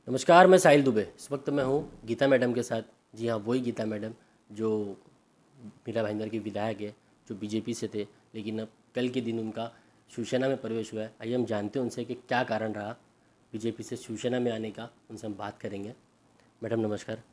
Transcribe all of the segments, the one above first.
नमस्कार, मैं साहिल दुबे। इस वक्त मैं हूँ गीता मैडम के साथ। जी हाँ, वही गीता मैडम जो मीरा भाईंदर की विधायक है, जो बीजेपी से थे, लेकिन अब कल के दिन उनका शिवसेना में प्रवेश हुआ है। आइए हम जानते हैं उनसे कि क्या कारण रहा बीजेपी से शिवसेना में आने का। उनसे हम बात करेंगे। मैडम नमस्कार।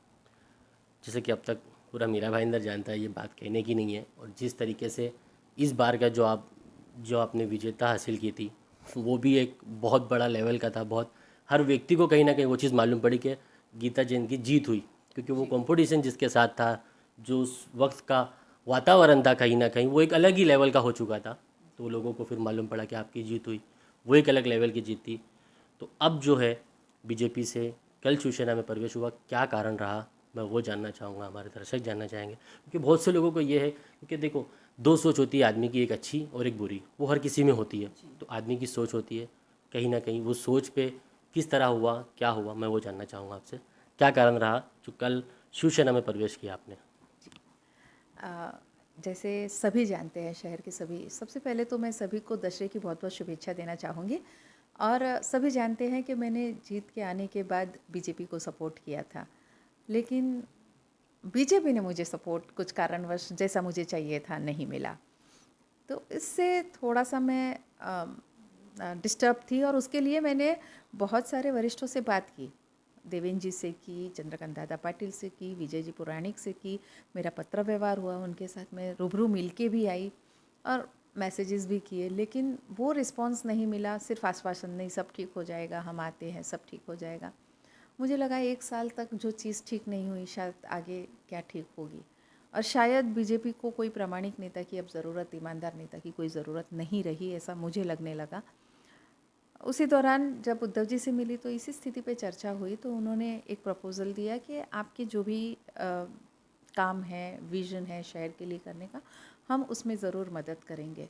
जैसे कि अब तक पूरा मीरा भाईंदर जानता है, ये बात कहने की नहीं है, और जिस तरीके से इस बार का जो आपने विजेता हासिल की थी, वो भी एक बहुत बड़ा लेवल का था। बहुत हर व्यक्ति को कहीं ना कहीं वो चीज़ मालूम पड़ी कि गीता जैन की जीत हुई, क्योंकि वो जी। कंपटीशन जिसके साथ था, जो उस वक्त का वातावरण था, कहीं ना कहीं वो एक अलग ही लेवल का हो चुका था। तो लोगों को फिर मालूम पड़ा कि आपकी जीत हुई, वो एक अलग लेवल की जीत थी। तो अब जो है बीजेपी से कल शिवसेना में प्रवेश हुआ, क्या कारण रहा, मैं वो जानना चाहूँगा, हमारे दर्शक जानना चाहेंगे। क्योंकि बहुत से लोगों को ये है, क्योंकि देखो, दो सोच होती है आदमी की, एक अच्छी और एक बुरी, वो हर किसी में होती है। जी। तो आदमी की सोच होती है, कहीं ना कहीं वो सोच पे किस तरह हुआ, क्या हुआ, मैं वो जानना चाहूँगा आपसे। क्या कारण रहा जो कल शिवसेना में प्रवेश किया आपने? अ, जैसे सभी जानते हैं, शहर के सभी, सबसे पहले तो मैं सभी को दशहरे की बहुत बहुत शुभेच्छा देना चाहूँगी। और सभी जानते हैं कि मैंने जीत के आने के बाद बीजेपी को सपोर्ट किया था, लेकिन बीजेपी ने मुझे सपोर्ट कुछ कारणवश जैसा मुझे चाहिए था नहीं मिला। तो इससे थोड़ा सा मैं डिस्टर्ब थी, और उसके लिए मैंने बहुत सारे वरिष्ठों से बात की। देवेंद्र जी से की, चंद्रकांत दादा पाटिल से की, विजय जी पुराणिक से की। मेरा पत्र व्यवहार हुआ उनके साथ, मैं रूबरू मिल के भी आई और मैसेजेस भी किए, लेकिन वो रिस्पांस नहीं मिला। सिर्फ आश्वासन, नहीं सब ठीक हो जाएगा, हम आते हैं, सब ठीक हो जाएगा। मुझे लगा एक साल तक जो चीज़ ठीक नहीं हुई, शायद आगे क्या ठीक होगी। और शायद बीजेपी को कोई प्रामाणिक नेता की अब ज़रूरत, ईमानदार नेता की कोई ज़रूरत नहीं रही, ऐसा मुझे लगने लगा। उसी दौरान जब उद्धव जी से मिली तो इसी स्थिति पे चर्चा हुई, तो उन्होंने एक प्रपोज़ल दिया कि आपके जो भी काम है, विज़न है शहर के लिए करने का, हम उसमें ज़रूर मदद करेंगे।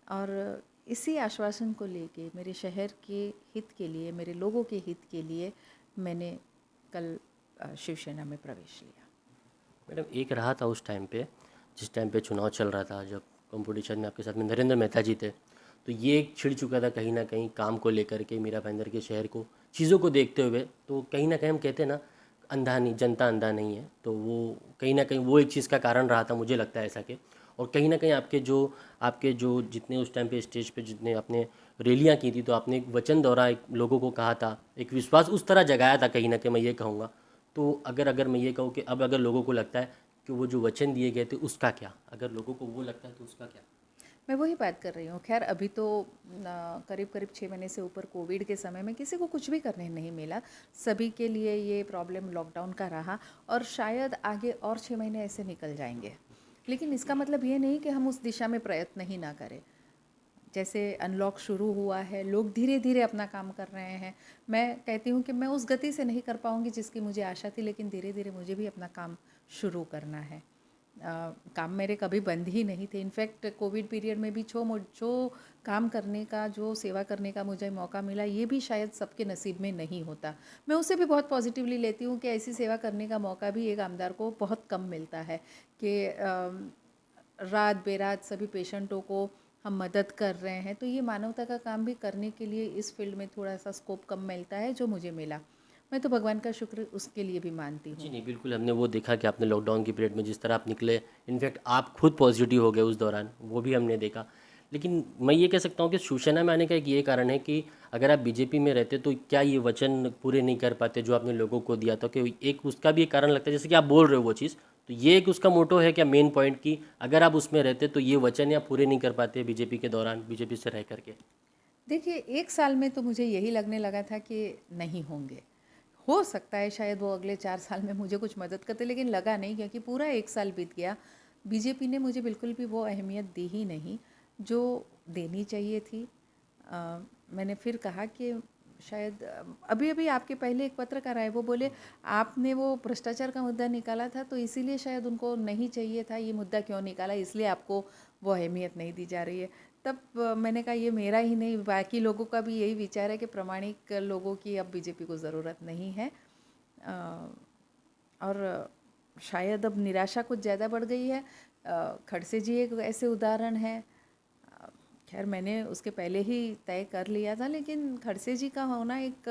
और इसी आश्वासन को लेके, मेरे शहर के हित के लिए, मेरे लोगों के हित के लिए, मैंने कल शिवसेना में प्रवेश लिया। मैडम, एक रहा था उस टाइम पे, जिस टाइम पे चुनाव चल रहा था, जब कंपटीशन में आपके साथ में नरेंद्र मेहता जी थे, तो ये एक छिड़ चुका था कहीं ना कहीं काम को लेकर के, मीरा भाईंदर के शहर को, चीज़ों को देखते हुए। तो कहीं ना कहीं हम कहते हैं ना, अंधा नहीं, जनता अंधा नहीं है। तो वो कहीं ना कहीं वो एक चीज़ का कारण रहा था, मुझे लगता है ऐसा कि, और कहीं ना कहीं आपके जो जितने उस टाइम पे स्टेज पे जितने आपने रैलियाँ की थी, तो आपने एक वचन दोहरा, एक लोगों को कहा था, एक विश्वास उस तरह जगाया था कहीं ना कहीं, मैं ये कहूँगा। तो अगर अगर मैं ये कहूँ कि अब अगर लोगों को लगता है कि वो जो वचन दिए गए थे उसका क्या, अगर लोगों को वो लगता है तो उसका क्या? मैं वही बात कर रही हूँ। खैर अभी तो करीब करीब 6 महीने से ऊपर कोविड के समय में किसी को कुछ भी करने नहीं मिला। सभी के लिए ये प्रॉब्लम लॉकडाउन का रहा, और शायद आगे और 6 महीने ऐसे निकल जाएंगे। लेकिन इसका मतलब ये नहीं कि हम उस दिशा में प्रयत्न ही ना करें। जैसे अनलॉक शुरू हुआ है, लोग धीरे धीरे अपना काम कर रहे हैं। मैं कहती हूँ कि मैं उस गति से नहीं कर पाऊँगी जिसकी मुझे आशा थी, लेकिन धीरे धीरे मुझे भी अपना काम शुरू करना है। काम मेरे कभी बंद ही नहीं थे। इनफैक्ट कोविड पीरियड में भी जो काम करने का, जो सेवा करने का मुझे मौका मिला, ये भी शायद सबके नसीब में नहीं होता। मैं उसे भी बहुत पॉजिटिवली लेती हूँ कि ऐसी सेवा करने का मौका भी एक आमदार को बहुत कम मिलता है, कि रात बेरात सभी पेशेंटों को हम मदद कर रहे हैं। तो ये मानवता का काम भी करने के लिए इस फील्ड में थोड़ा सा स्कोप कम मिलता है, जो मुझे मिला। मैं तो भगवान का शुक्र उसके लिए भी मानती जी हूँ। नहीं, बिल्कुल, हमने वो देखा कि आपने लॉकडाउन की पीरियड में जिस तरह आप निकले, इनफैक्ट आप खुद पॉजिटिव हो गए उस दौरान, वो भी हमने देखा। लेकिन मैं ये कह सकता हूँ कि शिवसेना में आने का एक ये कारण है कि अगर आप बीजेपी में रहते तो क्या ये वचन पूरे नहीं कर पाते जो आपने लोगों को दिया था? कि एक उसका भी एक कारण लगता है, जैसे कि आप बोल रहे हो वो चीज़, तो ये एक उसका मोटो है क्या, मेन पॉइंट, की अगर आप उसमें रहते तो ये वचन या पूरे नहीं कर पाते बीजेपी के दौरान, बीजेपी से रह करके? देखिए, एक साल में तो मुझे यही लगने लगा था कि नहीं होंगे। हो सकता है शायद वो अगले 4 साल में मुझे कुछ मदद करते, लेकिन लगा नहीं, क्योंकि पूरा एक साल बीत गया। बीजेपी ने मुझे बिल्कुल भी वो अहमियत दी ही नहीं जो देनी चाहिए थी। मैंने फिर कहा कि शायद अभी अभी आपके पहले एक पत्रकार आए, वो बोले आपने वो भ्रष्टाचार का मुद्दा निकाला था, तो इसीलिए शायद उनको नहीं चाहिए था ये मुद्दा, क्यों निकाला, इसलिए आपको वो अहमियत नहीं दी जा रही है। तब मैंने कहा ये मेरा ही नहीं, बाकी लोगों का भी यही विचार है कि प्रामाणिक लोगों की अब बीजेपी को ज़रूरत नहीं है। और शायद अब निराशा कुछ ज़्यादा बढ़ गई है। खड़से जी एक ऐसे उदाहरण है। खैर मैंने उसके पहले ही तय कर लिया था, लेकिन खड़से जी का होना एक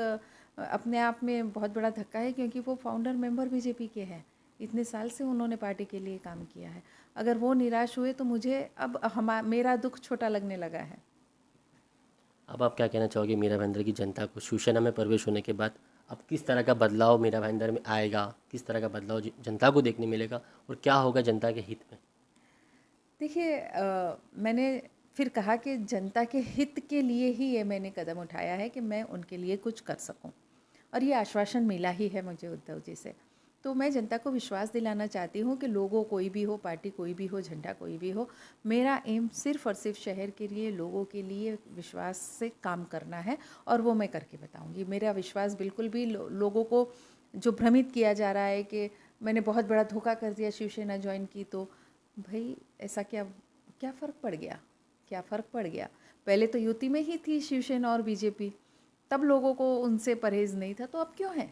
अपने आप में बहुत बड़ा धक्का है, क्योंकि वो फाउंडर मेंबर बीजेपी के हैं। इतने साल से उन्होंने पार्टी के लिए काम किया है। अगर वो निराश हुए तो मुझे अब मेरा दुख छोटा लगने लगा है। अब आप क्या कहना चाहोगे मीरा भाईंदर की जनता को शिवसेना में प्रवेश होने के बाद? अब किस तरह का बदलाव मीरा भाईंदर में आएगा, किस तरह का बदलाव जनता को देखने मिलेगा और क्या होगा जनता के हित में? देखिए, मैंने फिर कहा कि जनता के हित के लिए ही ये मैंने कदम उठाया है कि मैं उनके लिए कुछ कर सकूं, और ये आश्वासन मिला ही है मुझे उद्धव जी से। तो मैं जनता को विश्वास दिलाना चाहती हूँ कि लोगों कोई भी हो, पार्टी कोई भी हो, झंडा कोई भी हो, मेरा एम सिर्फ और सिर्फ शहर के लिए, लोगों के लिए विश्वास से काम करना है, और वो मैं करके बताऊँगी। मेरा विश्वास बिल्कुल भी लोगों को जो भ्रमित किया जा रहा है कि मैंने बहुत बड़ा धोखा कर दिया शिवसेना ज्वाइन की, तो भाई ऐसा क्या क्या फ़र्क पड़ गया? क्या फ़र्क पड़ गया? पहले तो युति में ही थी शिवसेना और बीजेपी, तब लोगों को उनसे परहेज़ नहीं था, तो अब क्यों है?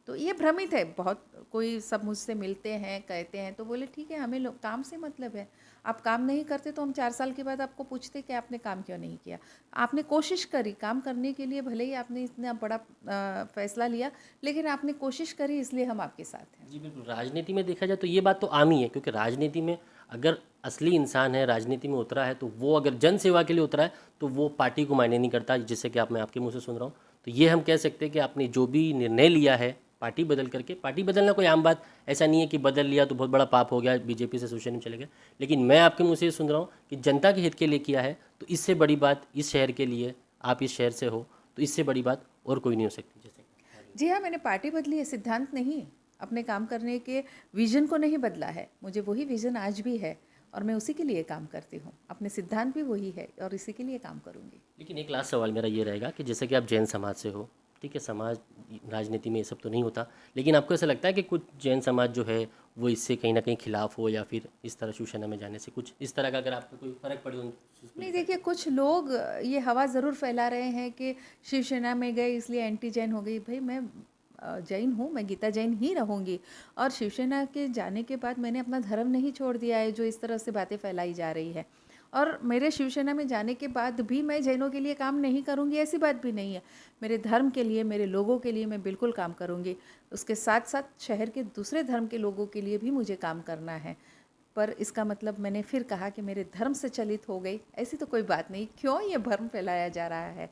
तो ये भ्रमित है बहुत। कोई सब मुझसे मिलते हैं, कहते हैं, तो बोले ठीक है, हमें काम से मतलब है। आप काम नहीं करते तो हम 4 साल के बाद आपको पूछते कि आपने काम क्यों नहीं किया। आपने कोशिश करी काम करने के लिए, भले ही आपने इतना बड़ा फैसला लिया, लेकिन आपने कोशिश करी, इसलिए हम आपके साथ हैं। जी बिल्कुल, राजनीति में देखा जाए तो ये बात तो आम ही है, क्योंकि राजनीति में अगर असली इंसान है, राजनीति में उतरा है, तो वो अगर जन सेवा के लिए उतरा है तो वो पार्टी को मायने नहीं करता, जिससे कि मैं आपके मुंह से सुन रहा हूँ। तो ये हम कह सकते हैं कि आपने जो भी निर्णय लिया है पार्टी बदल करके, पार्टी बदलना कोई आम बात ऐसा नहीं है कि बदल लिया तो बहुत बड़ा पाप हो गया, बीजेपी से शिवसेना में चले गए। लेकिन मैं आपके मुंह से ये सुन रहा हूँ कि जनता के हित के लिए किया है, तो इससे बड़ी बात इस शहर के लिए, आप इस शहर से हो, तो इससे बड़ी बात और कोई नहीं हो सकती। जैसे जी हाँ, मैंने पार्टी बदली है, सिद्धांत नहीं। अपने काम करने के विज़न को नहीं बदला है। मुझे वही विज़न आज भी है, और मैं उसी के लिए काम करती हूँ। अपने सिद्धांत भी वही है, और इसी के लिए काम करूँगी। लेकिन एक लास्ट सवाल मेरा ये रहेगा कि जैसे कि आप जैन समाज से हो, ठीक है, समाज राजनीति में ये सब तो नहीं होता, लेकिन आपको ऐसा लगता है कि कुछ जैन समाज जो है वो इससे कहीं ना कहीं खिलाफ हो, या फिर इस तरह शिवसेना में जाने से कुछ इस तरह का अगर आपको कोई फ़र्क पड़े उन चीज़ को नहीं, लेकर? देखिए, कुछ लोग ये हवा ज़रूर फैला रहे हैं कि शिवसेना में गए इसलिए एंटी जैन हो गई। भाई, मैं जैन हूँ, मैं गीता जैन ही रहूँगी, और शिवसेना के जाने के बाद मैंने अपना धर्म नहीं छोड़ दिया है, जो इस तरह से बातें फैलाई जा रही है। और मेरे शिवसेना में जाने के बाद भी मैं जैनों के लिए काम नहीं करूँगी, ऐसी बात भी नहीं है। मेरे धर्म के लिए, मेरे लोगों के लिए मैं बिल्कुल काम करूँगी। उसके साथ साथ शहर के दूसरे धर्म के लोगों के लिए भी मुझे काम करना है। पर इसका मतलब मैंने फिर कहा कि मेरे धर्म से चलित हो गई, ऐसी तो कोई बात नहीं। क्यों ये भ्रम फैलाया जा रहा है?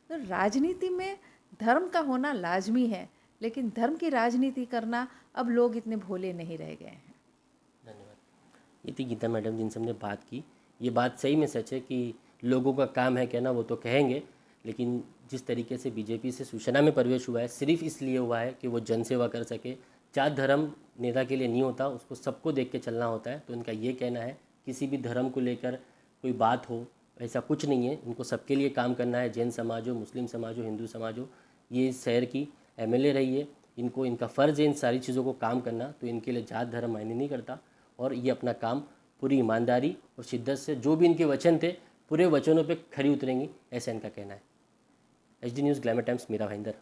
तो राजनीति में धर्म का होना लाजमी है, लेकिन धर्म की राजनीति करना अब लोग इतने भोले नहीं रह गए हैं। धन्यवाद। ये थी गीता मैडम जिनसे हमने बात की। ये बात सही में सच है कि लोगों का काम है कहना, वो तो कहेंगे, लेकिन जिस तरीके से बीजेपी से शिवसेना में प्रवेश हुआ है, सिर्फ इसलिए हुआ है कि वो जनसेवा कर सके। जात धर्म नेता के लिए नहीं होता, उसको सबको देख के चलना होता है। तो इनका ये कहना है किसी भी धर्म को लेकर कोई बात हो, ऐसा कुछ नहीं है, इनको सबके लिए काम करना है। जैन समाज हो, मुस्लिम समाज हो, हिंदू समाज हो, ये इस शहर की एमएलए रही है, इनको इनका फ़र्ज़ है इन सारी चीज़ों को काम करना। तो इनके लिए जात धर्म मायने नहीं करता, और ये अपना काम पूरी ईमानदारी और शिद्दत से, जो भी इनके वचन थे, पूरे वचनों पे खरी उतरेंगी, ऐसा इनका कहना है। HD news glamour times, Mira Bhayandar.